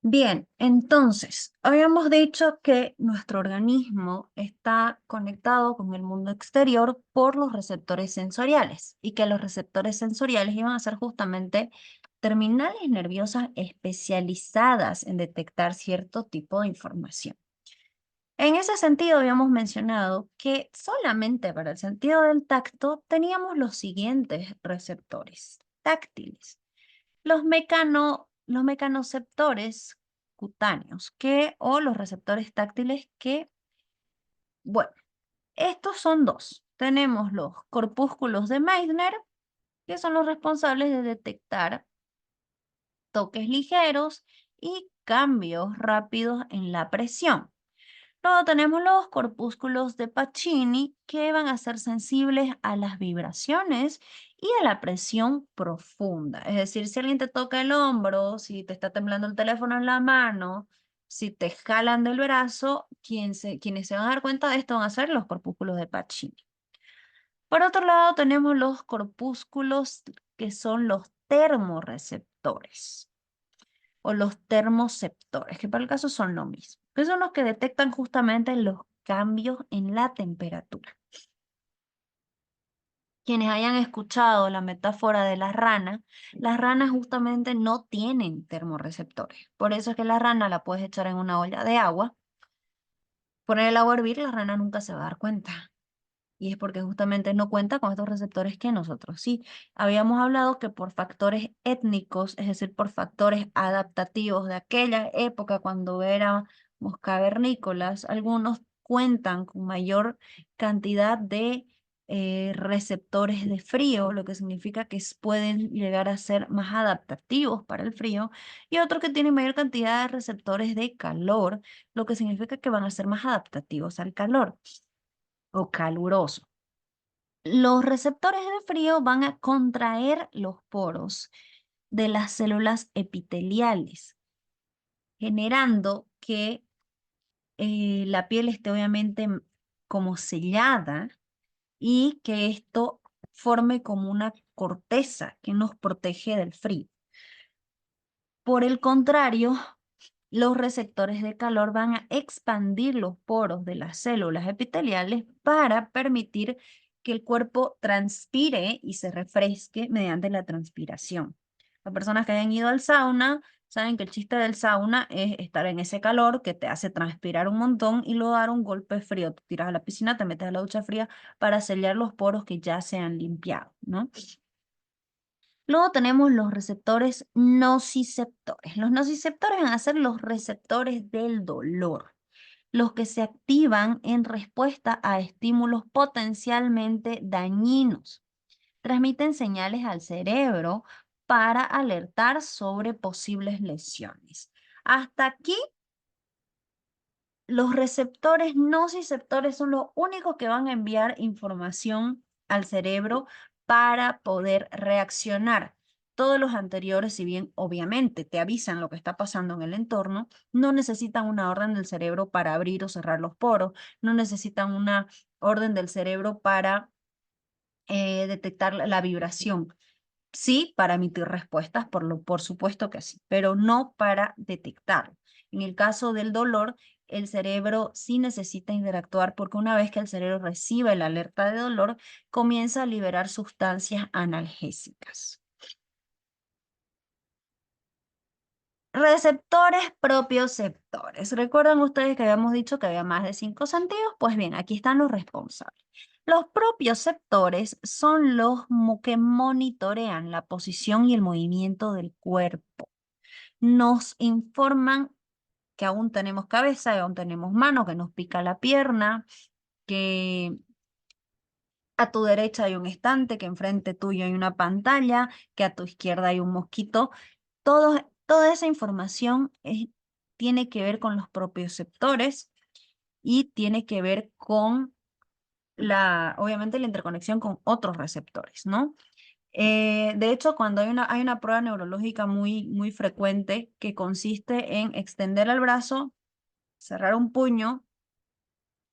Bien, entonces, habíamos dicho que nuestro organismo está conectado con el mundo exterior por los receptores sensoriales y que los receptores sensoriales iban a ser justamente terminales nerviosas especializadas en detectar cierto tipo de información. En ese sentido, habíamos mencionado que solamente para el sentido del tacto teníamos los siguientes receptores táctiles. Los mecanoceptores cutáneos, o los receptores táctiles bueno, estos son dos. Tenemos los corpúsculos de Meissner, que son los responsables de detectar toques ligeros y cambios rápidos en la presión. Luego tenemos los corpúsculos de Pacini, que van a ser sensibles a las vibraciones y a la presión profunda. Es decir, si alguien te toca el hombro, si te está temblando el teléfono en la mano, si te jalan del brazo, quienes se van a dar cuenta de esto van a ser los corpúsculos de Pacini. Por otro lado, tenemos los corpúsculos que son los termorreceptores o los termoceptores, que para el caso son lo mismo, que son los que detectan justamente los cambios en la temperatura. Quienes hayan escuchado la metáfora de las ranas justamente no tienen termorreceptores. Por eso es que la rana la puedes echar en una olla de agua, poner el agua a hervir, la rana nunca se va a dar cuenta. Y es porque justamente no cuenta con estos receptores que nosotros sí. Habíamos hablado que por factores étnicos, es decir, por factores adaptativos de aquella época cuando éramos cavernícolas, algunos cuentan con mayor cantidad de receptores de frío, lo que significa que pueden llegar a ser más adaptativos para el frío, y otros que tienen mayor cantidad de receptores de calor, lo que significa que van a ser más adaptativos al calor o caluroso. Los receptores de frío van a contraer los poros de las células epiteliales, generando que la piel esté obviamente como sellada y que esto forme como una corteza que nos protege del frío. Por el contrario, los receptores de calor van a expandir los poros de las células epiteliales para permitir que el cuerpo transpire y se refresque mediante la transpiración. Las personas que hayan ido al sauna saben que el chiste del sauna es estar en ese calor que te hace transpirar un montón y luego dar un golpe frío. Tú tiras a la piscina, te metes a la ducha fría para sellar los poros que ya se han limpiado, ¿no? Luego tenemos los receptores nociceptores. Los nociceptores van a ser los receptores del dolor, los que se activan en respuesta a estímulos potencialmente dañinos. Transmiten señales al cerebro para alertar sobre posibles lesiones. Hasta aquí, los receptores nociceptores son los únicos que van a enviar información al cerebro para poder reaccionar. Todos los anteriores, si bien obviamente te avisan lo que está pasando en el entorno, no necesitan una orden del cerebro para abrir o cerrar los poros, no necesitan una orden del cerebro para detectar la vibración. Sí, para emitir respuestas, por supuesto que sí, pero no para detectarlo. En el caso del dolor, el cerebro sí necesita interactuar porque una vez que el cerebro recibe la alerta de dolor, comienza a liberar sustancias analgésicas. Receptores propioceptores. ¿Recuerdan ustedes que habíamos dicho que había más de 5 sentidos? Pues bien, aquí están los responsables. Los propioceptores son los que monitorean la posición y el movimiento del cuerpo. Nos informan que aún tenemos cabeza, que aún tenemos mano, que nos pica la pierna, que a tu derecha hay un estante, que enfrente tuyo hay una pantalla, que a tu izquierda hay un mosquito. Toda esa información tiene que ver con los propioceptores y tiene que ver con obviamente, la interconexión con otros receptores, ¿no? De hecho, cuando hay una prueba neurológica muy, muy frecuente que consiste en extender el brazo, cerrar un puño,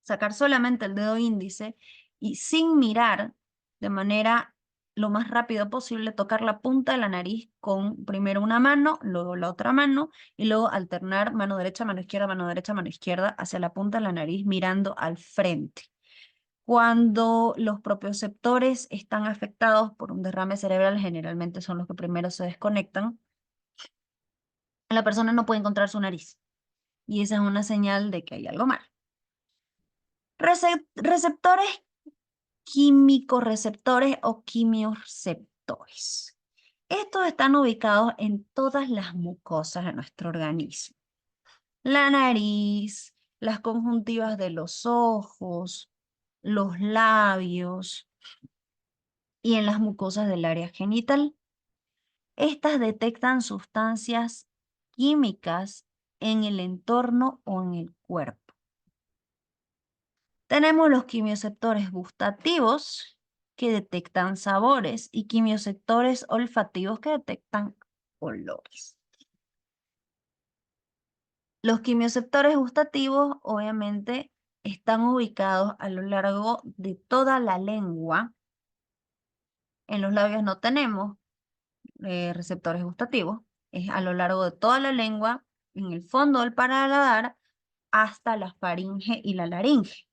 sacar solamente el dedo índice y sin mirar de manera lo más rápido posible, tocar la punta de la nariz con primero una mano, luego la otra mano, y luego alternar mano derecha, mano derecha, mano izquierda, hacia la punta de la nariz mirando al frente. Cuando los propioceptores están afectados por un derrame cerebral, generalmente son los que primero se desconectan, la persona no puede encontrar su nariz. Y esa es una señal de que hay algo mal. Receptores químico-receptores o quimioreceptores. Estos están ubicados en todas las mucosas de nuestro organismo. La nariz, las conjuntivas de los ojos, los labios y en las mucosas del área genital. Estas detectan sustancias químicas en el entorno o en el cuerpo. Tenemos los quimioreceptores gustativos que detectan sabores y quimioreceptores olfativos que detectan olores. Los quimioreceptores gustativos obviamente están ubicados a lo largo de toda la lengua. En los labios no tenemos receptores gustativos. Es a lo largo de toda la lengua, en el fondo del paladar, hasta la faringe y la laringe.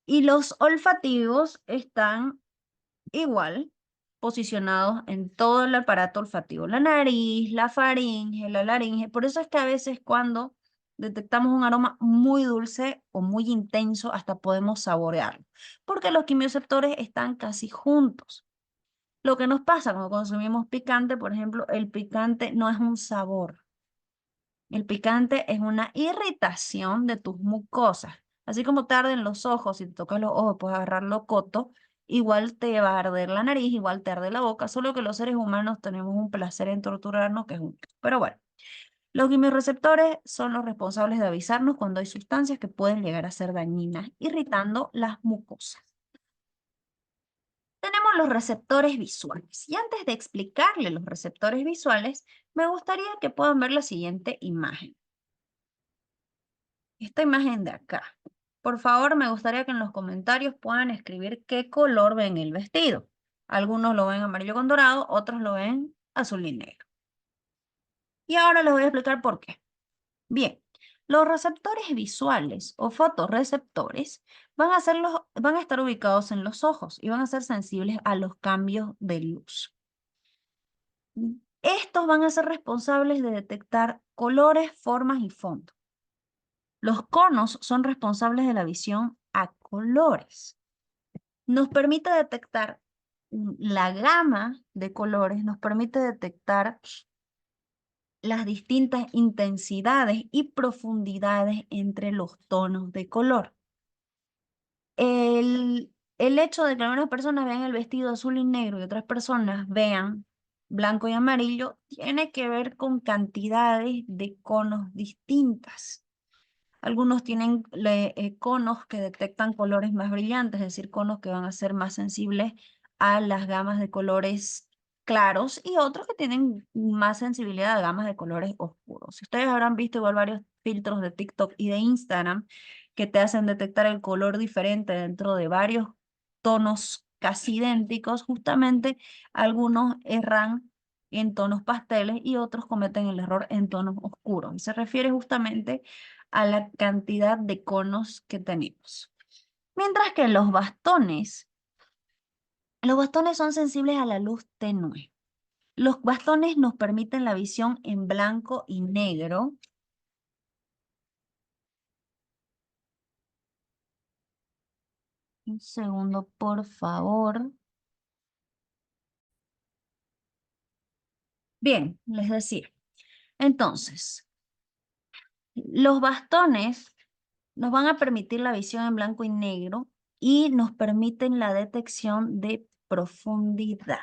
Y los olfativos están igual posicionados en todo el aparato olfativo, la nariz, la faringe, la laringe. Por eso es que a veces cuando detectamos un aroma muy dulce o muy intenso, hasta podemos saborearlo, porque los quimioreceptores están casi juntos. Lo que nos pasa cuando consumimos picante, por ejemplo, el picante no es un sabor. El picante es una irritación de tus mucosas. Así como te arden los ojos, si te tocas los ojos puedes agarrar locoto, igual te va a arder la nariz, igual te arde la boca, solo que los seres humanos tenemos un placer en torturarnos que es un... Pero bueno, los quimiorreceptores son los responsables de avisarnos cuando hay sustancias que pueden llegar a ser dañinas, irritando las mucosas. Tenemos los receptores visuales. Y antes de explicarles los receptores visuales, me gustaría que puedan ver la siguiente imagen. Esta imagen de acá. Por favor, me gustaría que en los comentarios puedan escribir qué color ven el vestido. Algunos lo ven amarillo con dorado, otros lo ven azul y negro. Y ahora les voy a explicar por qué. Bien, los receptores visuales o fotorreceptores van a estar ubicados en los ojos y van a ser sensibles a los cambios de luz. Estos van a ser responsables de detectar colores, formas y fondos. Los conos son responsables de la visión a colores. Nos permite detectar la gama de colores, nos permite detectar las distintas intensidades y profundidades entre los tonos de color. El hecho de que algunas personas vean el vestido azul y negro y otras personas vean blanco y amarillo tiene que ver con cantidades de conos distintas. Algunos tienen conos que detectan colores más brillantes, es decir, conos que van a ser más sensibles a las gamas de colores claros y otros que tienen más sensibilidad a gamas de colores oscuros. Si ustedes habrán visto igual varios filtros de TikTok y de Instagram que te hacen detectar el color diferente dentro de varios tonos casi idénticos, justamente algunos erran en tonos pasteles y otros cometen el error en tonos oscuros. Y se refiere justamente a la cantidad de conos que tenemos. Mientras que los bastones son sensibles a la luz tenue. Los bastones nos permiten la visión en blanco y negro. Un segundo, por favor. Bien, les decía. Entonces, los bastones nos van a permitir la visión en blanco y negro y nos permiten la detección de profundidad.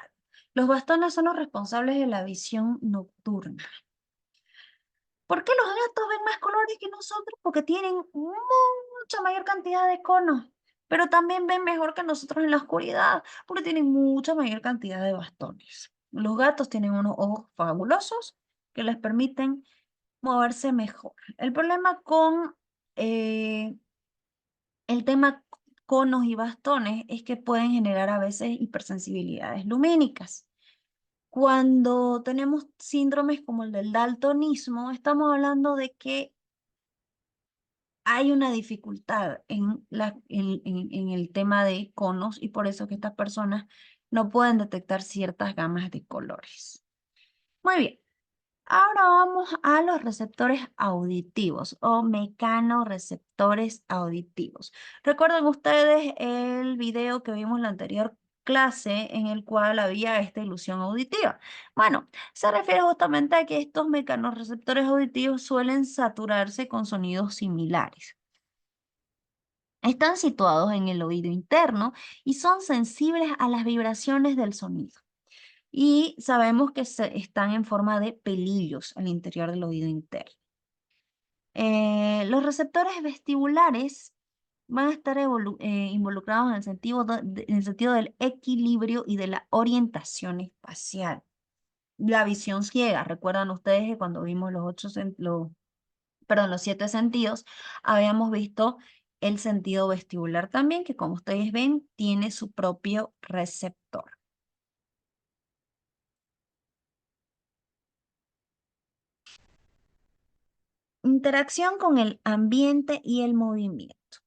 Los bastones son los responsables de la visión nocturna. ¿Por qué los gatos ven más colores que nosotros? Porque tienen mucha mayor cantidad de conos, pero también ven mejor que nosotros en la oscuridad, porque tienen mucha mayor cantidad de bastones. Los gatos tienen unos ojos fabulosos que les permiten moverse mejor. El problema con el tema conos y bastones es que pueden generar a veces hipersensibilidades lumínicas. Cuando tenemos síndromes como el del daltonismo, estamos hablando de que hay una dificultad en el tema de conos y por eso que estas personas no pueden detectar ciertas gamas de colores. Muy bien. Ahora vamos a los receptores auditivos o mecanorreceptores auditivos. ¿Recuerdan ustedes el video que vimos en la anterior clase en el cual había esta ilusión auditiva? Bueno, se refiere justamente a que estos mecanorreceptores auditivos suelen saturarse con sonidos similares. Están situados en el oído interno y son sensibles a las vibraciones del sonido. Y sabemos que están en forma de pelillos al interior del oído interno. Los receptores vestibulares van a estar involucrados en el sentido, en el sentido del equilibrio y de la orientación espacial. La visión ciega, recuerdan ustedes que cuando vimos los 7 sentidos, habíamos visto el sentido vestibular también, que como ustedes ven, tiene su propio receptor. Interacción con el ambiente y el movimiento.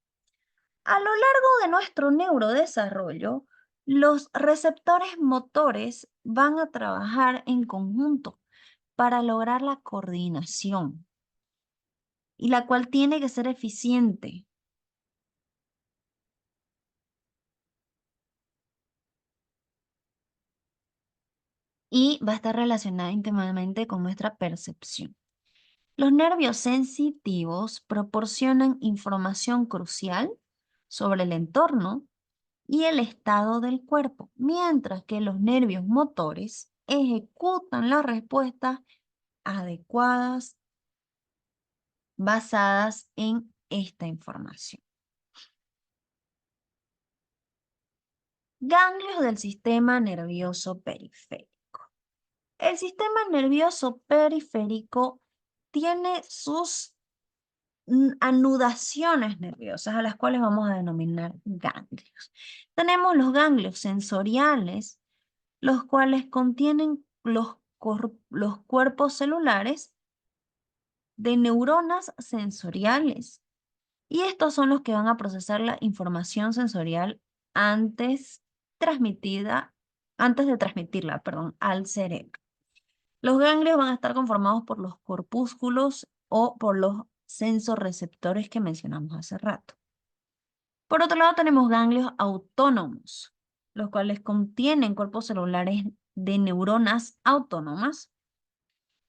A lo largo de nuestro neurodesarrollo, los receptores motores van a trabajar en conjunto para lograr la coordinación, y la cual tiene que ser eficiente. Y va a estar relacionada íntimamente con nuestra percepción. Los nervios sensitivos proporcionan información crucial sobre el entorno y el estado del cuerpo, mientras que los nervios motores ejecutan las respuestas adecuadas basadas en esta información. Ganglios del sistema nervioso periférico. El sistema nervioso periférico tiene sus anudaciones nerviosas, a las cuales vamos a denominar ganglios. Tenemos los ganglios sensoriales, los cuales contienen los cuerpos celulares de neuronas sensoriales. Y estos son los que van a procesar la información sensorial antes antes de transmitirla, perdón, al cerebro. Los ganglios van a estar conformados por los corpúsculos o por los sensorreceptores que mencionamos hace rato. Por otro lado, tenemos ganglios autónomos, los cuales contienen cuerpos celulares de neuronas autónomas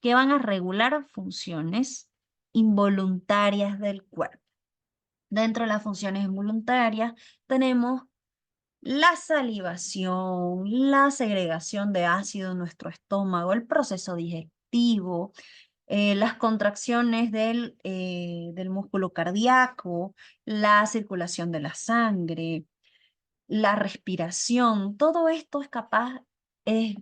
que van a regular funciones involuntarias del cuerpo. Dentro de las funciones involuntarias tenemos la salivación, la segregación de ácido en nuestro estómago, el proceso digestivo, las contracciones del músculo cardíaco, la circulación de la sangre, la respiración, todo esto es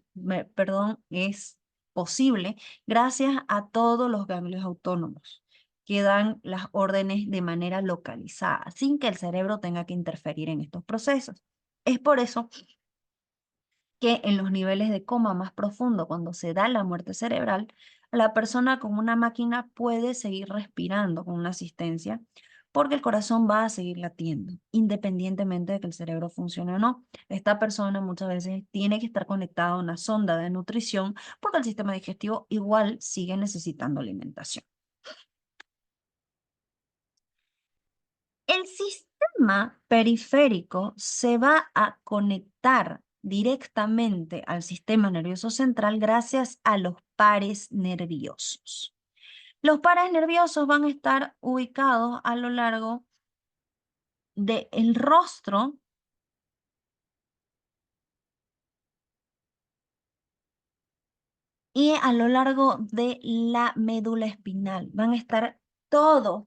posible gracias a todos los ganglios autónomos que dan las órdenes de manera localizada, sin que el cerebro tenga que interferir en estos procesos. Es por eso que en los niveles de coma más profundo, cuando se da la muerte cerebral, la persona con una máquina puede seguir respirando con una asistencia porque el corazón va a seguir latiendo, independientemente de que el cerebro funcione o no. Esta persona muchas veces tiene que estar conectada a una sonda de nutrición porque el sistema digestivo igual sigue necesitando alimentación. El sistema periférico se va a conectar directamente al sistema nervioso central gracias a los pares nerviosos. Los pares nerviosos van a estar ubicados a lo largo del rostro y a lo largo de la médula espinal. Van a estar todos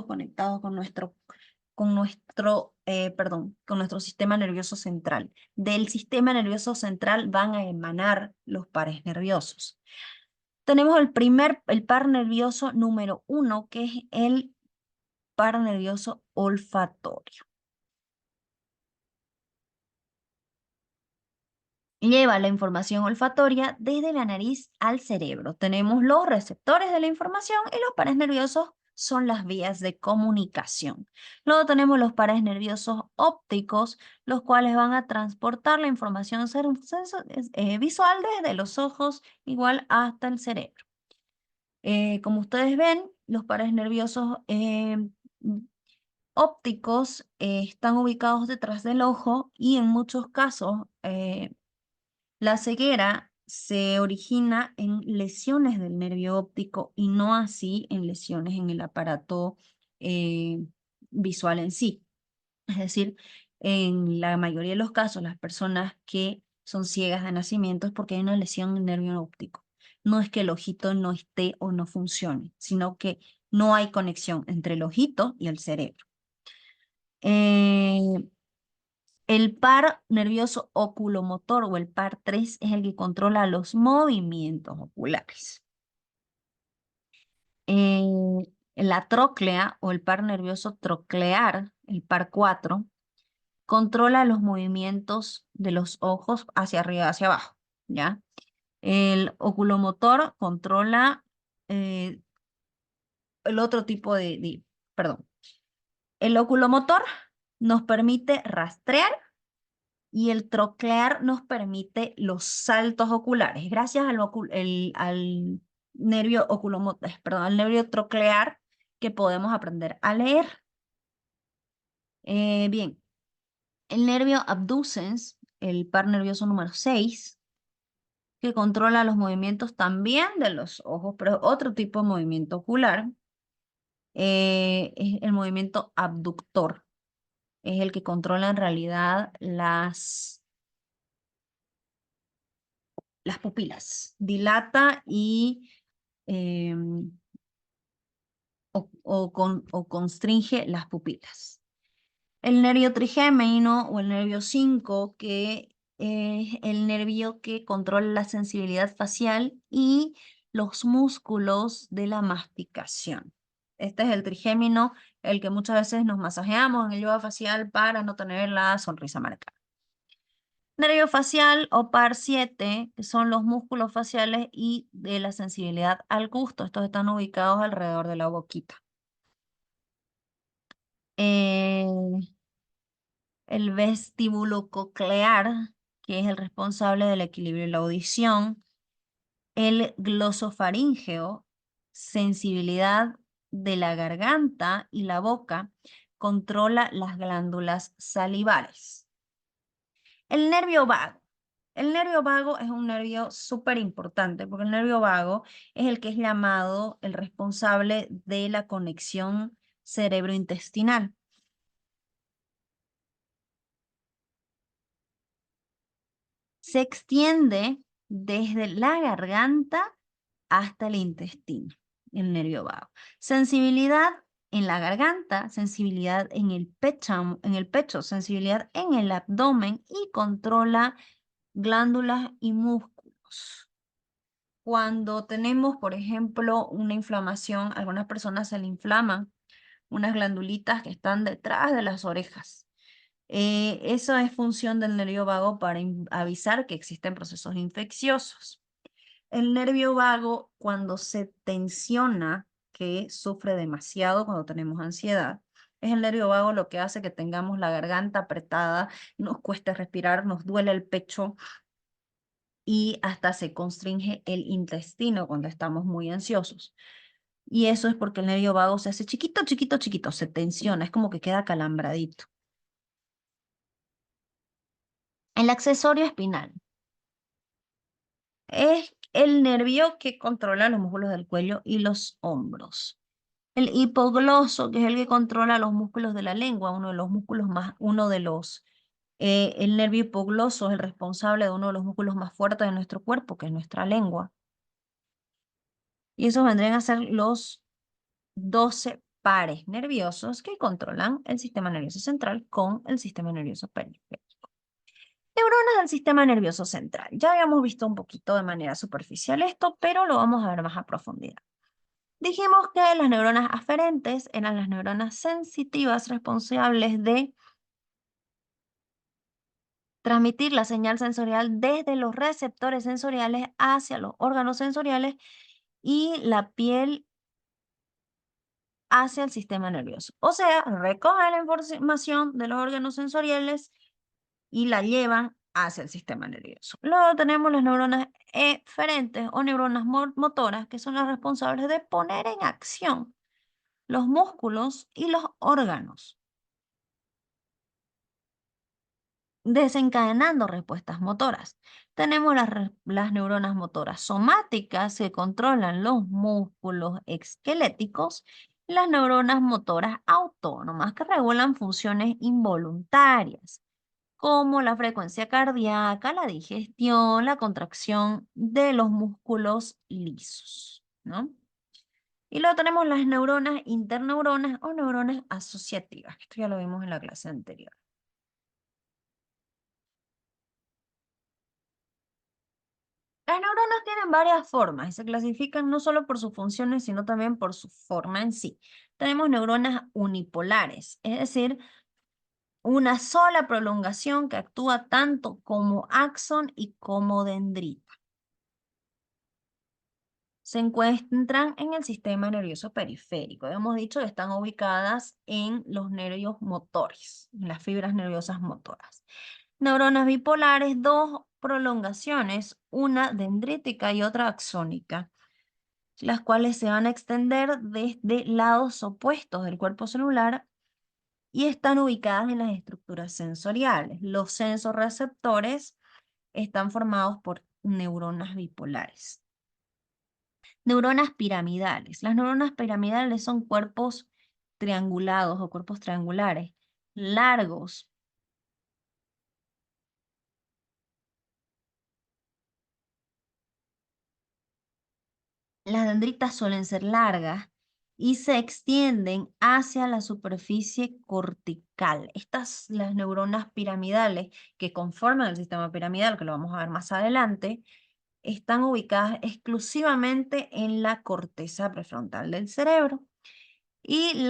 conectados con nuestro sistema nervioso central. Del sistema nervioso central van a emanar los pares nerviosos. Tenemos el par nervioso número 1, que es el par nervioso olfatorio. lleva la información olfatoria desde la nariz al cerebro. Tenemos los receptores de la información y los pares nerviosos son las vías de comunicación. Luego tenemos los pares nerviosos ópticos, los cuales van a transportar la información visual desde los ojos igual hasta el cerebro. Como ustedes ven, los pares nerviosos ópticos están ubicados detrás del ojo y en muchos casos la ceguera se origina en lesiones del nervio óptico y no así en lesiones en el aparato eh, visual en sí. Es decir, en la mayoría de los casos, las personas que son ciegas de nacimiento es porque hay una lesión en el nervio óptico. No es que el ojito no esté o no funcione, sino que no hay conexión entre el ojito y el cerebro. Eh, el par nervioso oculomotor o el par 3 es el que controla los movimientos oculares. La tróclea o el par nervioso troclear, el par 4, controla los movimientos de los ojos hacia arriba, hacia abajo, ¿ya? El oculomotor controla eh, el otro tipo perdón. El oculomotor nos permite rastrear y el troclear nos permite los saltos oculares. Gracias al nervio perdón, al nervio troclear que podemos aprender a leer. Bien, el nervio abducens, el par nervioso número 6, que controla los movimientos también de los ojos, pero otro tipo de movimiento ocular, es el movimiento abductor. Es el que controla en realidad las pupilas. Dilata y o constringe las pupilas. El nervio trigémino o el nervio 5, que es el nervio que controla la sensibilidad facial y los músculos de la masticación. Este es el trigémino, el que muchas veces nos masajeamos en el yoga facial para no tener la sonrisa marcada. Nervio facial o par 7, que son los músculos faciales y de la sensibilidad al gusto. Estos están ubicados alrededor de la boquita. Eh, el vestíbulo coclear, que es el responsable del equilibrio de la audición. El glosofaríngeo, sensibilidad de la garganta y la boca, controla las glándulas salivales. El nervio vago. El nervio vago es un nervio súper importante porque el nervio vago es el que es llamado el responsable de la conexión cerebrointestinal. Se extiende desde la garganta hasta el intestino, el nervio vago. Sensibilidad en la garganta, sensibilidad en el pecho, sensibilidad en el abdomen y controla glándulas y músculos. Cuando tenemos, por ejemplo, una inflamación, a algunas personas se le inflaman unas glandulitas que están detrás de las orejas. Eso es función del nervio vago para avisar que existen procesos infecciosos. El nervio vago, cuando se tensiona, que sufre demasiado cuando tenemos ansiedad, es el nervio vago lo que hace que tengamos la garganta apretada, nos cueste respirar, nos duele el pecho y hasta se constringe el intestino cuando estamos muy ansiosos. Y eso es porque el nervio vago se hace chiquito, chiquito, chiquito, se tensiona, es como que queda calambradito. El accesorio espinal es el nervio que controla los músculos del cuello y los hombros. El hipogloso, que es el que controla los músculos de la lengua, uno de los músculos más, el nervio hipogloso es el responsable de uno de los músculos más fuertes de nuestro cuerpo, que es nuestra lengua. Y esos vendrían a ser los 12 pares nerviosos que controlan el sistema nervioso central con el sistema nervioso periférico. Neuronas del sistema nervioso central. Ya habíamos visto un poquito de manera superficial esto, pero lo vamos a ver más a profundidad. Dijimos que las neuronas aferentes eran las neuronas sensitivas responsables de transmitir la señal sensorial desde los receptores sensoriales hacia los órganos sensoriales y la piel hacia el sistema nervioso. O sea, recoge la información de los órganos sensoriales y la llevan hacia el sistema nervioso. Luego tenemos las neuronas eferentes o neuronas motoras, que son las responsables de poner en acción los músculos y los órganos, desencadenando respuestas motoras. Tenemos las neuronas motoras somáticas que controlan los músculos esqueléticos, y las neuronas motoras autónomas que regulan funciones involuntarias, como la frecuencia cardíaca, la digestión, la contracción de los músculos lisos, ¿no? Y luego tenemos las neuronas interneuronas o neuronas asociativas. Esto ya lo vimos en la clase anterior. Las neuronas tienen varias formas y se clasifican no solo por sus funciones, sino también por su forma en sí. Tenemos neuronas unipolares, es decir, una sola prolongación que actúa tanto como axón y como dendrita. Se encuentran en el sistema nervioso periférico. Hemos dicho que están ubicadas en los nervios motores, en las fibras nerviosas motoras. Neuronas bipolares, dos prolongaciones, una dendrítica y otra axónica, las cuales se van a extender desde lados opuestos del cuerpo celular y están ubicadas en las estructuras sensoriales. Los sensorreceptores están formados por neuronas bipolares. Neuronas piramidales. Las neuronas piramidales son cuerpos triangulados o cuerpos triangulares, largos. Las dendritas suelen ser largas y se extienden hacia la superficie cortical. Las neuronas piramidales que conforman el sistema piramidal, que lo vamos a ver más adelante, están ubicadas exclusivamente en la corteza prefrontal del cerebro. Y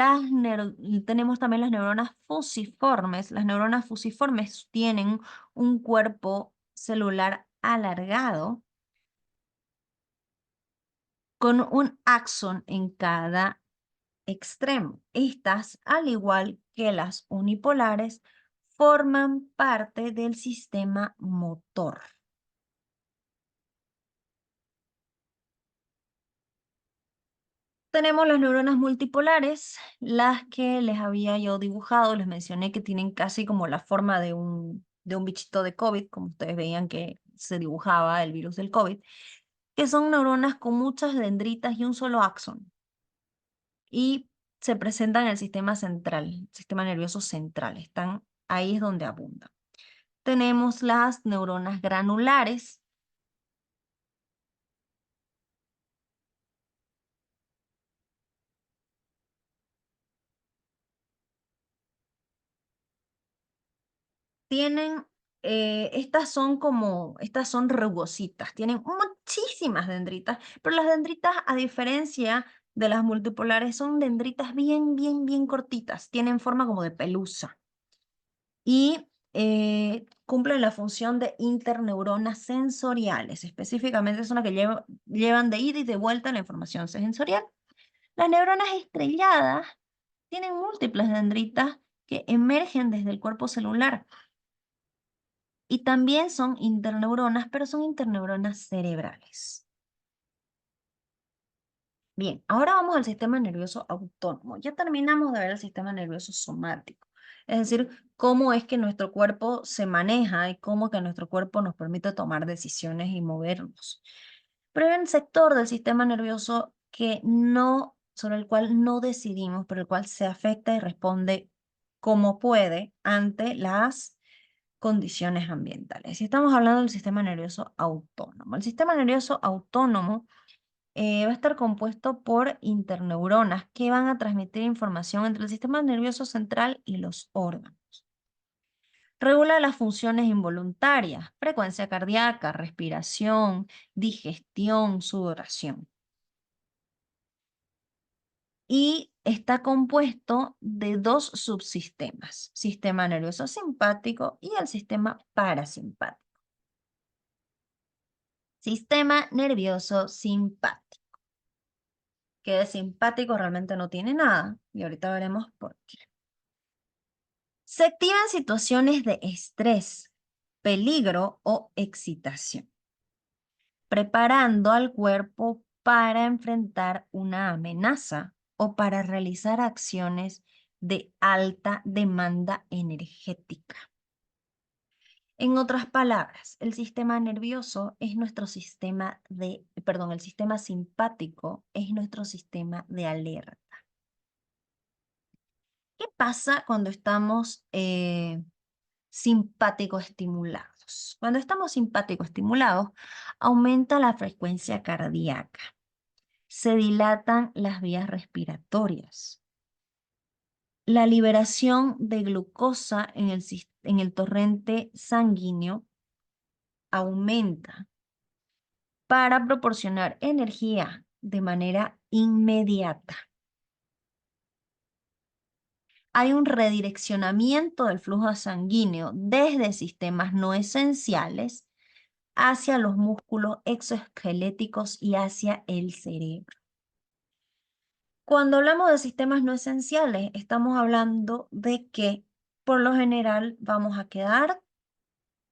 tenemos también las neuronas fusiformes. Las neuronas fusiformes tienen un cuerpo celular alargado con un axón en cada extremo. Estas, al igual que las unipolares, forman parte del sistema motor. Tenemos las neuronas multipolares, las que les había yo dibujado, les mencioné que tienen casi como la forma de un bichito de COVID, como ustedes veían que se dibujaba el virus del COVID, que son neuronas con muchas dendritas y un solo axón. Y se presentan en el sistema central, el sistema nervioso central, ahí es donde abundan. Tenemos las neuronas granulares. Estas son rugositas, tienen muchísimas dendritas, pero las dendritas, a diferencia de las multipolares, son dendritas bien, bien, bien cortitas, tienen forma como de pelusa y cumplen la función de interneuronas sensoriales, específicamente son las que llevan de ida y de vuelta la información sensorial. Las neuronas estrelladas tienen múltiples dendritas que emergen desde el cuerpo celular. Y también son interneuronas, pero son interneuronas cerebrales. Bien, ahora vamos al sistema nervioso autónomo. Ya terminamos de ver el sistema nervioso somático, es decir, cómo es que nuestro cuerpo se maneja y cómo que nuestro cuerpo nos permite tomar decisiones y movernos. Pero hay un sector del sistema nervioso sobre el cual no decidimos, pero el cual se afecta y responde como puede ante las condiciones ambientales. Si estamos hablando del sistema nervioso autónomo, el sistema nervioso autónomo va a estar compuesto por interneuronas que van a transmitir información entre el sistema nervioso central y los órganos. Regula las funciones involuntarias, frecuencia cardíaca, respiración, digestión, sudoración. Y está compuesto de dos subsistemas, sistema nervioso simpático y el sistema parasimpático. Sistema nervioso simpático. Que de simpático realmente no tiene nada, y ahorita veremos por qué. Se activa en situaciones de estrés, peligro o excitación, preparando al cuerpo para enfrentar una amenaza o para realizar acciones de alta demanda energética. En otras palabras, el sistema nervioso es nuestro sistema el sistema simpático es nuestro sistema de alerta. ¿Qué pasa cuando estamos simpático estimulados? Cuando estamos simpático estimulados, aumenta la frecuencia cardíaca, se dilatan las vías respiratorias, la liberación de glucosa en el torrente sanguíneo aumenta para proporcionar energía de manera inmediata. Hay un redireccionamiento del flujo sanguíneo desde sistemas no esenciales hacia los músculos exoesqueléticos y hacia el cerebro. Cuando hablamos de sistemas no esenciales, estamos hablando de que por lo general vamos a quedar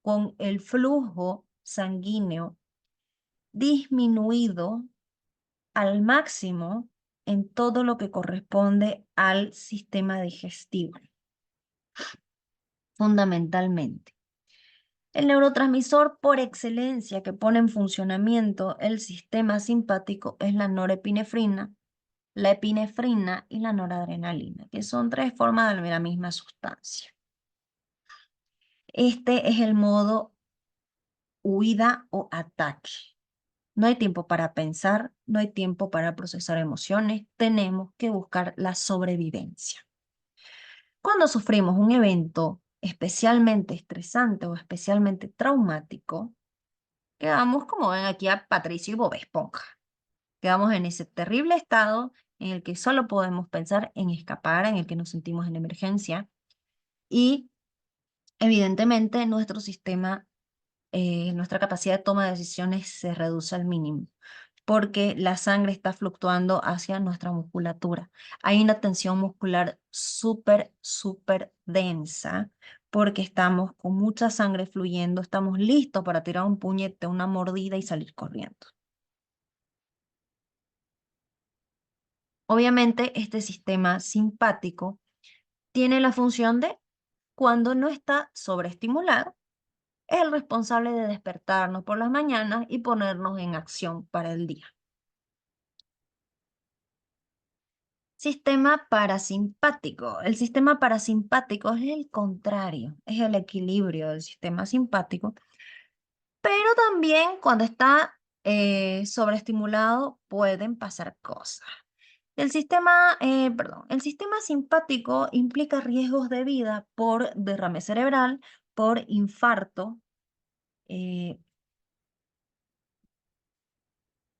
con el flujo sanguíneo disminuido al máximo en todo lo que corresponde al sistema digestivo, fundamentalmente. El neurotransmisor por excelencia que pone en funcionamiento el sistema simpático es la norepinefrina, la epinefrina y la noradrenalina, que son tres formas de la misma sustancia. Este es el modo huida o ataque. No hay tiempo para pensar, no hay tiempo para procesar emociones, tenemos que buscar la sobrevivencia. Cuando sufrimos un evento especialmente estresante o especialmente traumático, quedamos como ven aquí a Patricio y Bob Esponja. Quedamos en ese terrible estado en el que solo podemos pensar en escapar, en el que nos sentimos en emergencia y evidentemente nuestra capacidad de toma de decisiones se reduce al mínimo porque la sangre está fluctuando hacia nuestra musculatura. Hay una tensión muscular súper densa porque estamos con mucha sangre fluyendo, estamos listos para tirar un puñete, una mordida y salir corriendo. Obviamente, este sistema simpático tiene la función de, cuando no está sobreestimulado, es el responsable de despertarnos por las mañanas y ponernos en acción para el día. Sistema parasimpático. El sistema parasimpático es el contrario, es el equilibrio del sistema simpático, pero también cuando está sobreestimulado pueden pasar cosas. El sistema simpático implica riesgos de vida por derrame cerebral, por infarto, eh,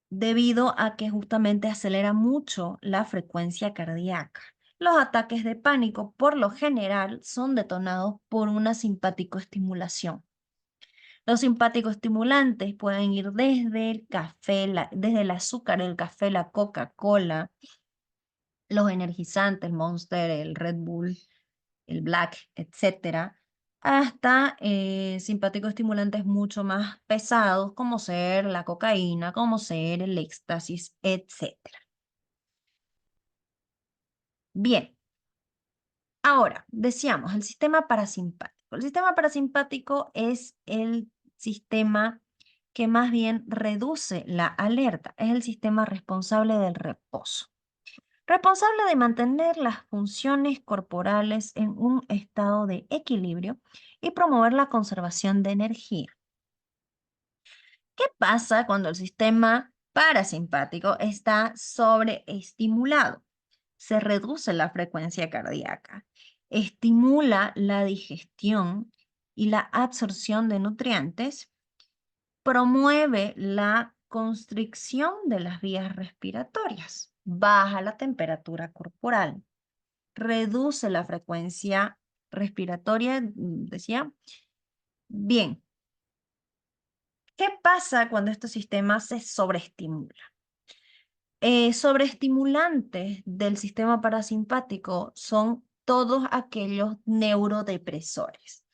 debido a que justamente acelera mucho la frecuencia cardíaca. Los ataques de pánico, por lo general, son detonados por una simpático-estimulación. Los simpático-estimulantes pueden ir desde el café, desde el azúcar, el café, la Coca-Cola, los energizantes, el Monster, el Red Bull, el Black, etcétera, hasta simpáticos estimulantes mucho más pesados, como ser la cocaína, como ser el éxtasis, etcétera. Bien, ahora decíamos el sistema parasimpático. El sistema parasimpático es el sistema que más bien reduce la alerta, es el sistema responsable del reposo. Responsable de mantener las funciones corporales en un estado de equilibrio y promover la conservación de energía. ¿Qué pasa cuando el sistema parasimpático está sobreestimulado? Se reduce la frecuencia cardíaca, estimula la digestión y la absorción de nutrientes, promueve la constricción de las vías respiratorias. baja la temperatura corporal, reduce la frecuencia respiratoria, decía. Bien, ¿qué pasa cuando este sistema se sobreestimula? Sobreestimulantes del sistema parasimpático son todos aquellos neurodepresores.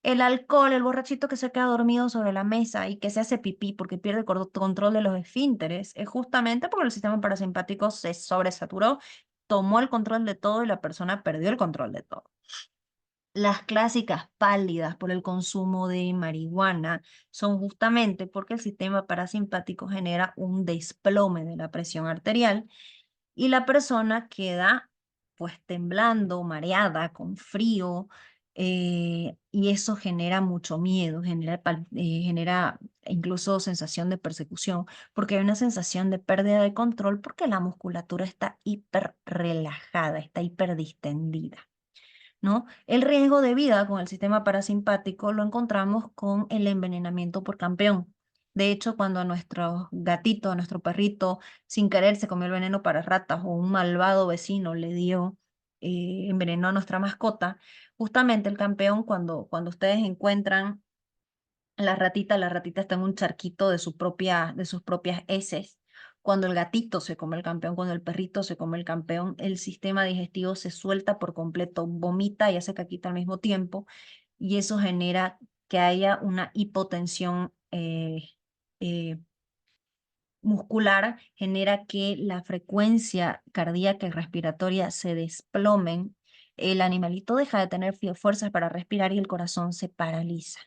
El alcohol, el borrachito que se queda dormido sobre la mesa y que se hace pipí porque pierde el control de los esfínteres, es justamente porque el sistema parasimpático se sobresaturó, tomó el control de todo y la persona perdió el control de todo. Las clásicas pálidas por el consumo de marihuana son justamente porque el sistema parasimpático genera un desplome de la presión arterial y la persona queda pues temblando, mareada, con frío, y eso genera mucho miedo, genera incluso sensación de persecución, porque hay una sensación de pérdida de control porque la musculatura está hiper relajada, está hiper distendida. ¿No? El riesgo de vida con el sistema parasimpático lo encontramos con el envenenamiento por campeón. De hecho, cuando a nuestro gatito, a nuestro perrito, sin querer se comió el veneno para ratas o un malvado vecino le dio, envenenó a nuestra mascota, justamente el campeón, cuando ustedes encuentran la ratita está en un charquito de sus propias heces. Cuando el gatito se come el campeón, cuando el perrito se come el campeón, el sistema digestivo se suelta por completo, vomita y hace caquita al mismo tiempo, y eso genera que haya una hipotensión eh, muscular, genera que la frecuencia cardíaca y respiratoria se desplomen, el animalito deja de tener fuerzas para respirar y el corazón se paraliza.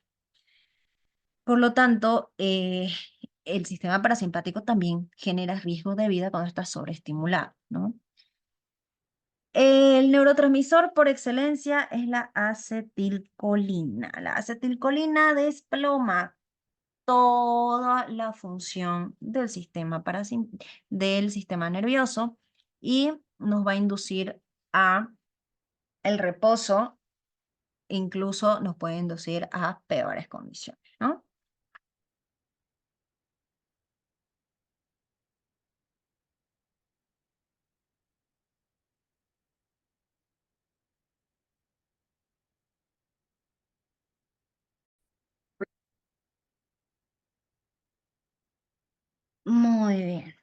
Por lo tanto, el sistema parasimpático también genera riesgo de vida cuando está sobreestimulado, ¿no? El neurotransmisor por excelencia es la acetilcolina. La acetilcolina desploma toda la función del sistema nervioso y nos va a inducir a el reposo, incluso nos puede inducir a peores condiciones, ¿no? Muy bien.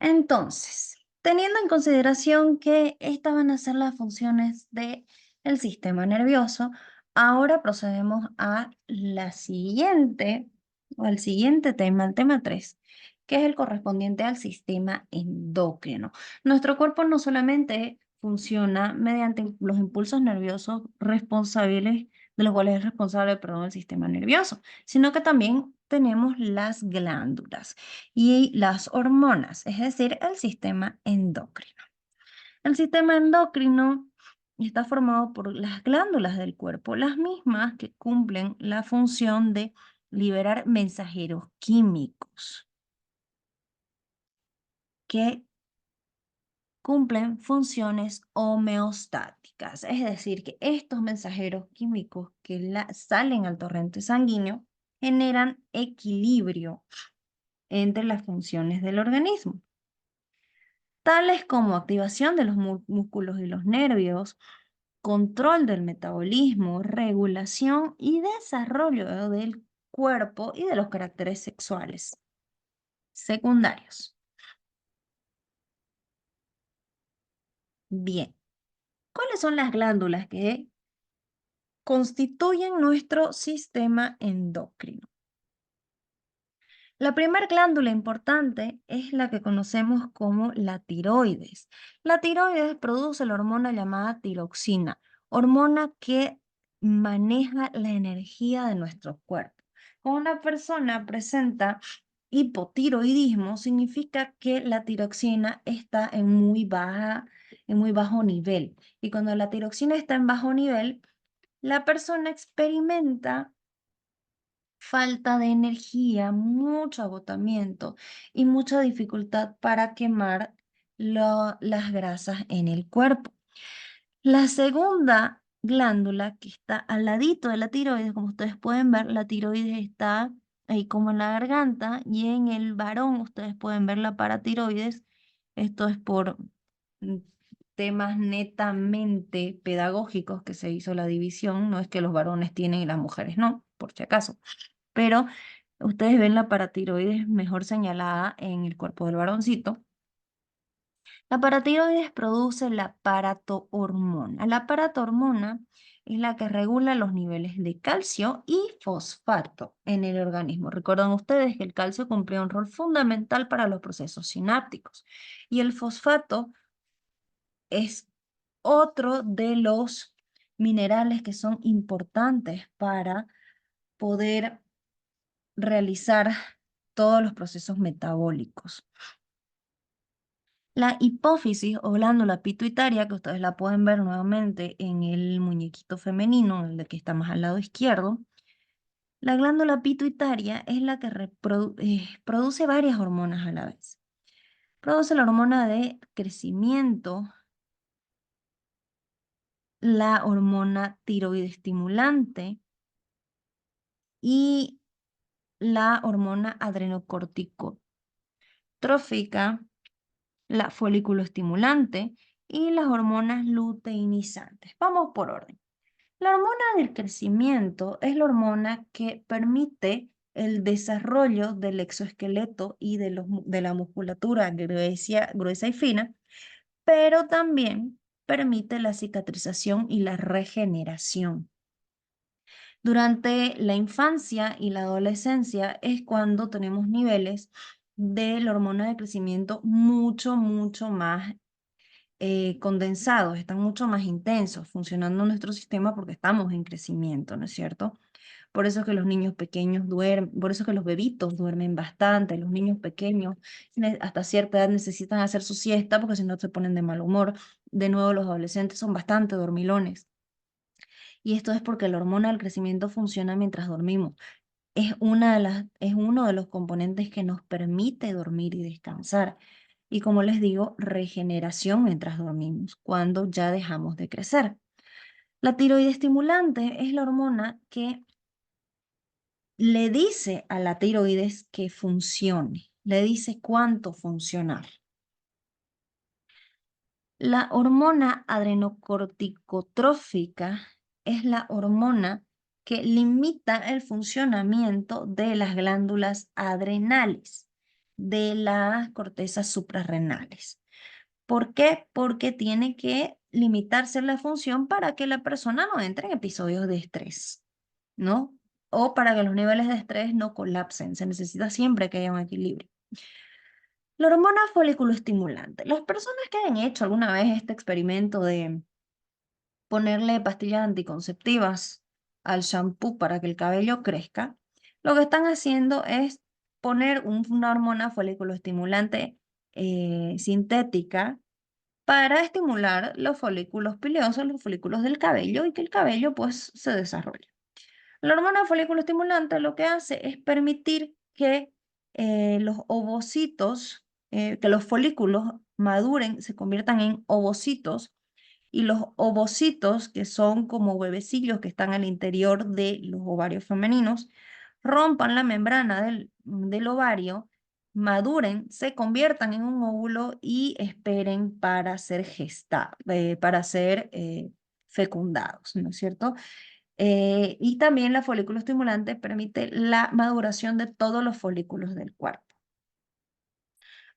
Entonces, teniendo en consideración que estas van a ser las funciones del sistema nervioso, ahora procedemos a la siguiente, o al siguiente tema, el tema 3, que es el correspondiente al sistema endocrino. Nuestro cuerpo no solamente funciona mediante los impulsos nerviosos responsables, de los cuales es responsable, perdón, el sistema nervioso, sino que también tenemos las glándulas y las hormonas, es decir, el sistema endocrino. El sistema endocrino está formado por las glándulas del cuerpo, las mismas que cumplen la función de liberar mensajeros químicos, que cumplen funciones homeostáticas, es decir, que estos mensajeros químicos que salen al torrente sanguíneo generan equilibrio entre las funciones del organismo, tales como activación de los músculos y los nervios, control del metabolismo, regulación y desarrollo del cuerpo y de los caracteres sexuales secundarios. Bien, ¿cuáles son las glándulas que constituyen nuestro sistema endocrino? La primera glándula importante es la que conocemos como la tiroides. La tiroides produce la hormona llamada tiroxina, hormona que maneja la energía de nuestro cuerpo. Cuando una persona presenta hipotiroidismo, significa que la tiroxina está en muy bajo nivel. Y cuando la tiroxina está en bajo nivel, la persona experimenta falta de energía, mucho agotamiento y mucha dificultad para quemar las grasas en el cuerpo. La segunda glándula que está al ladito de la tiroides, como ustedes pueden ver, la tiroides está ahí como en la garganta y en el varón ustedes pueden ver la paratiroides, Esto es por mm, temas netamente pedagógicos que se hizo la división. No es que los varones tienen y las mujeres no, por si acaso. Pero ustedes ven la paratiroides mejor señalada en el cuerpo del varoncito. La paratiroides produce la paratohormona. La paratohormona es la que regula los niveles de calcio y fosfato en el organismo. Recuerdan ustedes que el calcio cumple un rol fundamental para los procesos sinápticos y el fosfato es otro de los minerales que son importantes para poder realizar todos los procesos metabólicos. La hipófisis o glándula pituitaria, que ustedes la pueden ver nuevamente en el muñequito femenino, el de que está más al lado izquierdo, la glándula pituitaria es la que produce varias hormonas a la vez. Produce la hormona de crecimiento, la hormona tiroide estimulante y la hormona adrenocorticotrófica, la folículo estimulante y las hormonas luteinizantes. Vamos por orden. La hormona del crecimiento es la hormona que permite el desarrollo del exoesqueleto y de la musculatura gruesa y fina, pero también permite la cicatrización y la regeneración. Durante la infancia y la adolescencia es cuando tenemos niveles de la hormona de crecimiento mucho más condensados, están mucho más intensos funcionando nuestro sistema porque estamos en crecimiento, ¿no es cierto? Por eso es que los niños pequeños duermen, por eso es que los bebitos duermen bastante, los niños pequeños hasta cierta edad necesitan hacer su siesta porque si no se ponen de mal humor. De nuevo, los adolescentes son bastante dormilones. Y esto es porque la hormona del crecimiento funciona mientras dormimos. Es uno de los componentes que nos permite dormir y descansar. Y como les digo, regeneración mientras dormimos, cuando ya dejamos de crecer. La tiroide estimulante es la hormona que le dice a la tiroides que funcione, le dice cuánto funcionar. La hormona adrenocorticotrófica es la hormona que limita el funcionamiento de las glándulas adrenales, de las cortezas suprarrenales. ¿Por qué? Porque tiene que limitarse la función para que la persona no entre en episodios de estrés, ¿no? O para que los niveles de estrés no colapsen. Se necesita siempre que haya un equilibrio. La hormona folículo estimulante. Las personas que hayan hecho alguna vez este experimento de ponerle pastillas anticonceptivas al shampoo para que el cabello crezca, lo que están haciendo es poner una hormona folículo estimulante sintética para estimular los folículos pileosos, los folículos del cabello y que el cabello pues se desarrolle. La hormona folículo estimulante lo que hace es permitir que los ovocitos, que los folículos maduren, se conviertan en ovocitos y los ovocitos, que son como huevecillos que están al interior de los ovarios femeninos, rompan la membrana del ovario, maduren, se conviertan en un óvulo y esperen para ser para ser fecundados, ¿no es cierto? Y también la folículo estimulante permite la maduración de todos los folículos del cuerpo.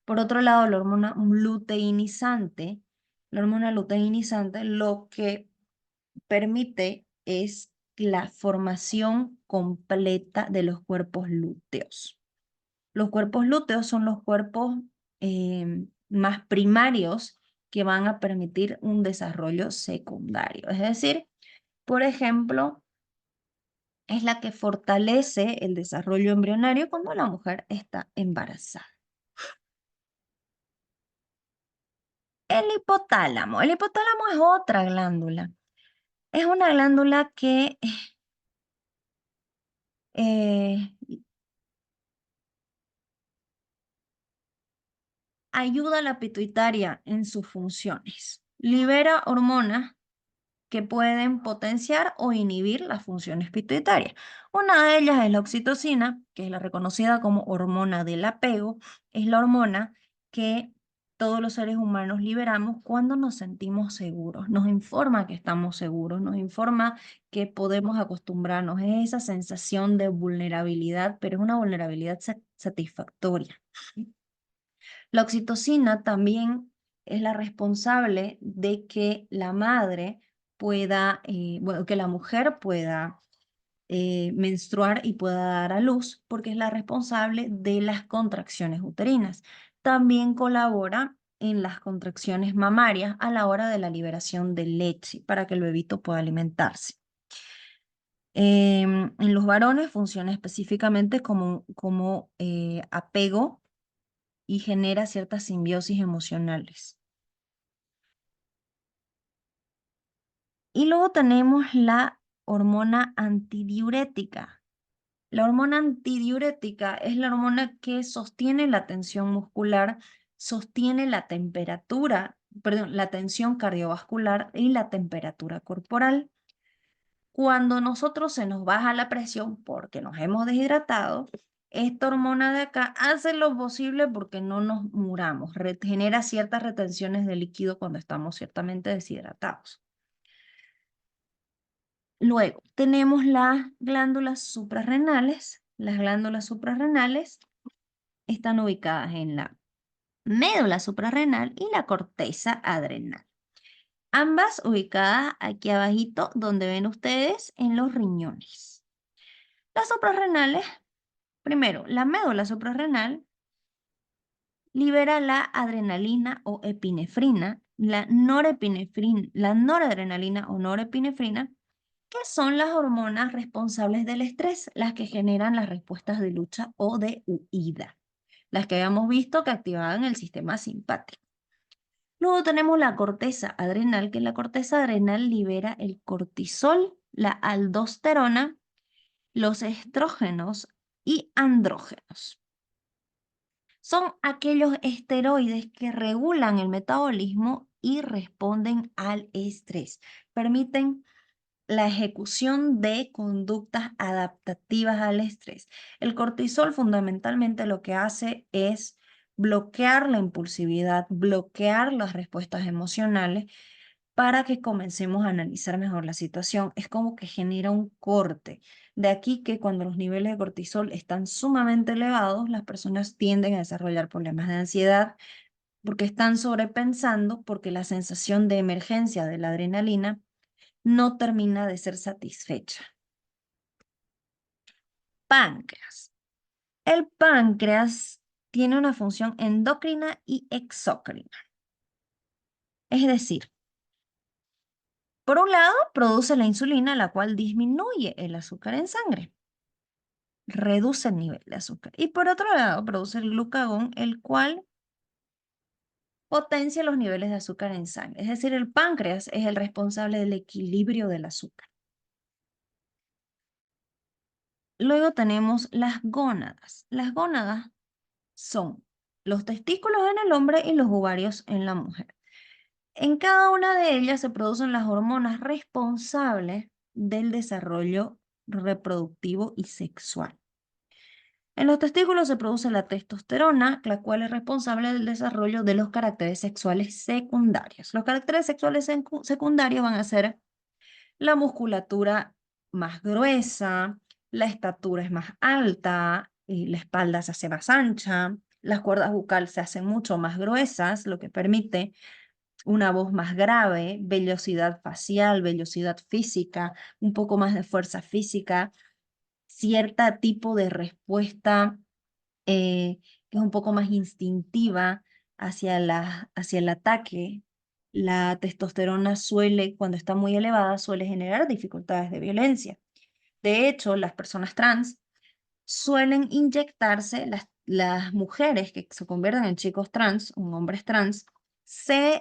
Por otro lado, la hormona luteinizante lo que permite es la formación completa de los cuerpos lúteos. Los cuerpos lúteos son los cuerpos más primarios que van a permitir un desarrollo secundario. Es decir, por ejemplo, es la que fortalece el desarrollo embrionario cuando la mujer está embarazada. El hipotálamo es otra glándula. Es una glándula que eh, ayuda a la pituitaria en sus funciones. Libera hormonas que pueden potenciar o inhibir las funciones pituitarias. Una de ellas es la oxitocina, que es la reconocida como hormona del apego. Es la hormona que todos los seres humanos liberamos cuando nos sentimos seguros. Nos informa que estamos seguros, nos informa que podemos acostumbrarnos. Es esa sensación de vulnerabilidad, pero es una vulnerabilidad satisfactoria. La oxitocina también es la responsable de que la madre pueda, bueno, que la mujer pueda menstruar y pueda dar a luz, porque es la responsable de las contracciones uterinas. También colabora en las contracciones mamarias a la hora de la liberación de leche para que el bebito pueda alimentarse. En los varones funciona específicamente como apego y genera ciertas simbiosis emocionales. Y luego tenemos la hormona antidiurética. La hormona antidiurética es la hormona que sostiene la tensión muscular, sostiene la temperatura, perdón, la tensión cardiovascular y la temperatura corporal. Cuando nosotros se nos baja la presión porque nos hemos deshidratado, esta hormona de acá hace lo posible porque no nos muramos, genera ciertas retenciones de líquido cuando estamos ciertamente deshidratados. Luego, tenemos las glándulas suprarrenales. Las glándulas suprarrenales están ubicadas en la médula suprarrenal y la corteza adrenal. Ambas ubicadas aquí abajito donde ven ustedes en los riñones. Las suprarrenales, primero, la médula suprarrenal libera la adrenalina o epinefrina, la noradrenalina o norepinefrina, que son las hormonas responsables del estrés, las que generan las respuestas de lucha o de huida, las que habíamos visto que activaban el sistema simpático. Luego tenemos la corteza adrenal, que la corteza adrenal libera el cortisol, la aldosterona, los estrógenos y andrógenos. Son aquellos esteroides que regulan el metabolismo y responden al estrés. Permiten la ejecución de conductas adaptativas al estrés. El cortisol fundamentalmente lo que hace es bloquear la impulsividad, bloquear las respuestas emocionales para que comencemos a analizar mejor la situación. Es como que genera un corte. De aquí que cuando los niveles de cortisol están sumamente elevados, las personas tienden a desarrollar problemas de ansiedad porque están sobrepensando, porque la sensación de emergencia de la adrenalina no termina de ser satisfecha. Páncreas. El páncreas tiene una función endocrina y exócrina. Es decir, por un lado, produce la insulina, la cual disminuye el azúcar en sangre, reduce el nivel de azúcar. Y por otro lado, produce el glucagón, el cual potencia los niveles de azúcar en sangre. Es decir, el páncreas es el responsable del equilibrio del azúcar. Luego tenemos las gónadas. Las gónadas son los testículos en el hombre y los ovarios en la mujer. En cada una de ellas se producen las hormonas responsables del desarrollo reproductivo y sexual. En los testículos se produce la testosterona, la cual es responsable del desarrollo de los caracteres sexuales secundarios. Los caracteres sexuales secundarios van a ser la musculatura más gruesa, la estatura es más alta, y la espalda se hace más ancha, las cuerdas bucales se hacen mucho más gruesas, lo que permite una voz más grave, vellosidad facial, vellosidad física, un poco más de fuerza física, cierto tipo de respuesta que es un poco más instintiva hacia el ataque. La testosterona suele, cuando está muy elevada, suele generar dificultades de violencia. De hecho, las personas trans suelen inyectarse, las mujeres que se convierten en chicos trans, o hombres trans, se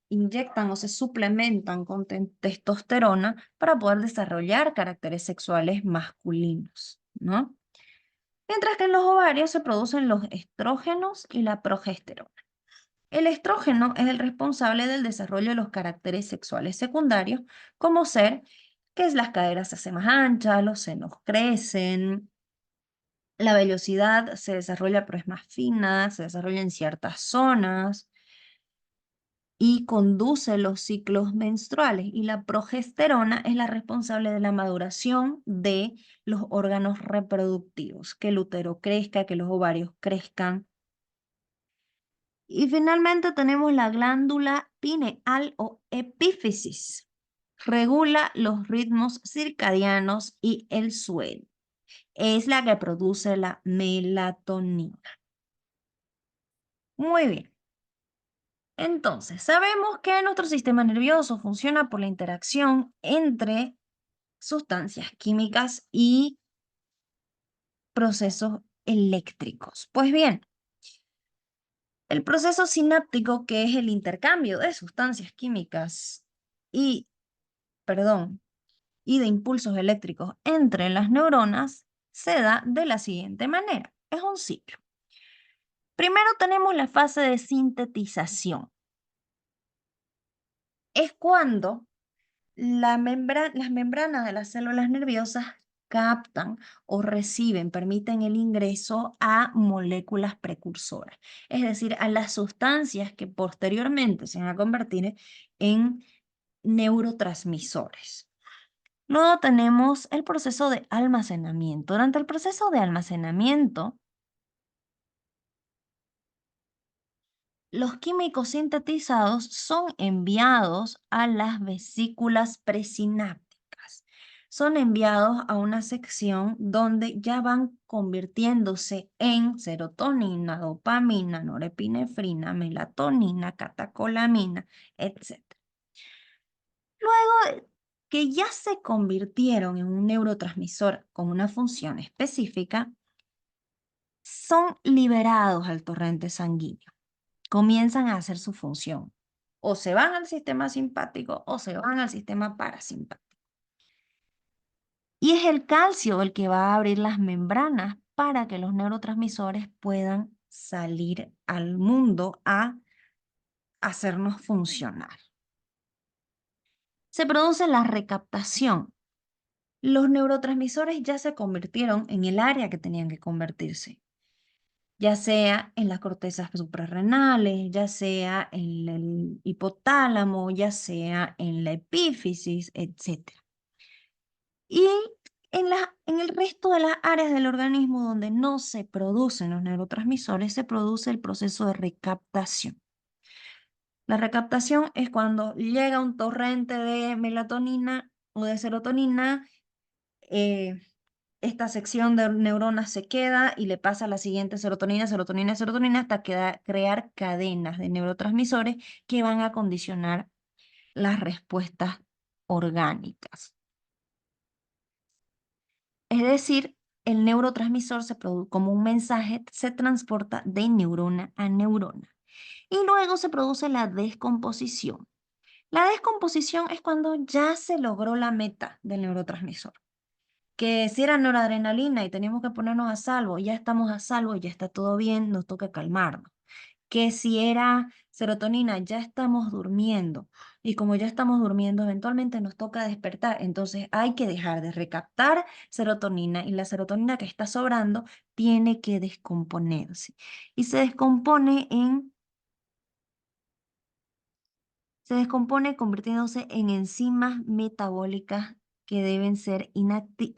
inyectan o se suplementan con testosterona para poder desarrollar caracteres sexuales masculinos, ¿no? Mientras que en los ovarios se producen los estrógenos y la progesterona. El estrógeno es el responsable del desarrollo de los caracteres sexuales secundarios, como ser que las caderas se hacen más anchas, los senos crecen, la vellosidad se desarrolla pero es más fina, se desarrolla en ciertas zonas, y conduce los ciclos menstruales. Y la progesterona es la responsable de la maduración de los órganos reproductivos, que el útero crezca, que los ovarios crezcan. Y finalmente tenemos la glándula pineal o epífisis. Regula los ritmos circadianos y el sueño. Es la que produce la melatonina. Muy bien. Entonces, sabemos que nuestro sistema nervioso funciona por la interacción entre sustancias químicas y procesos eléctricos. Pues bien, el proceso sináptico, que es el intercambio de sustancias químicas y, perdón, y de impulsos eléctricos entre las neuronas, se da de la siguiente manera. Es un ciclo. Primero tenemos la fase de sintetización. Es cuando las membranas de las células nerviosas captan o reciben, permiten el ingreso a moléculas precursoras, es decir, a las sustancias que posteriormente se van a convertir en neurotransmisores. Luego tenemos el proceso de almacenamiento. Durante el proceso de almacenamiento, los químicos sintetizados son enviados a las vesículas presinápticas. Son enviados a una sección donde ya van convirtiéndose en serotonina, dopamina, norepinefrina, melatonina, catecolamina, etc. Luego que ya se convirtieron en un neurotransmisor con una función específica, son liberados al torrente sanguíneo. Comienzan a hacer su función. O se van al sistema simpático o se van al sistema parasimpático. Y es el calcio el que va a abrir las membranas para que los neurotransmisores puedan salir al mundo a hacernos funcionar. Se produce la recaptación. Los neurotransmisores ya se convirtieron en el área que tenían que convertirse, ya sea en las cortezas suprarrenales, ya sea en el hipotálamo, ya sea en la epífisis, etc. Y en el resto de las áreas del organismo donde no se producen los neurotransmisores, se produce el proceso de recaptación. La recaptación es cuando llega un torrente de melatonina o de serotonina, esta sección de neuronas se queda y le pasa a la siguiente serotonina, serotonina, serotonina, hasta crear cadenas de neurotransmisores que van a condicionar las respuestas orgánicas. Es decir, el neurotransmisor se produce como un mensaje, se transporta de neurona a neurona. Y luego se produce la descomposición. La descomposición es cuando ya se logró la meta del neurotransmisor. Que si era noradrenalina y teníamos que ponernos a salvo, ya estamos a salvo, ya está todo bien, nos toca calmarnos. Que si era serotonina, ya estamos durmiendo. Y como ya estamos durmiendo, eventualmente nos toca despertar. Entonces hay que dejar de recaptar serotonina y la serotonina que está sobrando tiene que descomponerse. Y se descompone convirtiéndose en enzimas metabólicas que deben ser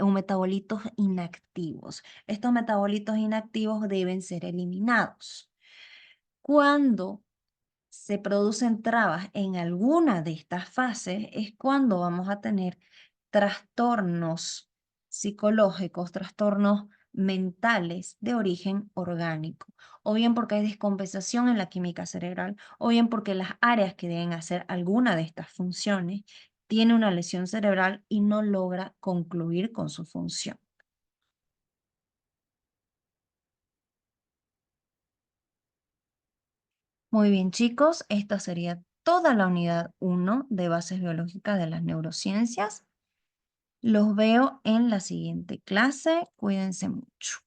o metabolitos inactivos. Estos metabolitos inactivos deben ser eliminados. Cuando se producen trabas en alguna de estas fases, es cuando vamos a tener trastornos psicológicos, trastornos mentales de origen orgánico, o bien porque hay descompensación en la química cerebral, o bien porque las áreas que deben hacer alguna de estas funciones tiene una lesión cerebral y no logra concluir con su función. Muy bien, chicos, esta sería toda la unidad 1 de bases biológicas de las neurociencias. Los veo en la siguiente clase. Cuídense mucho.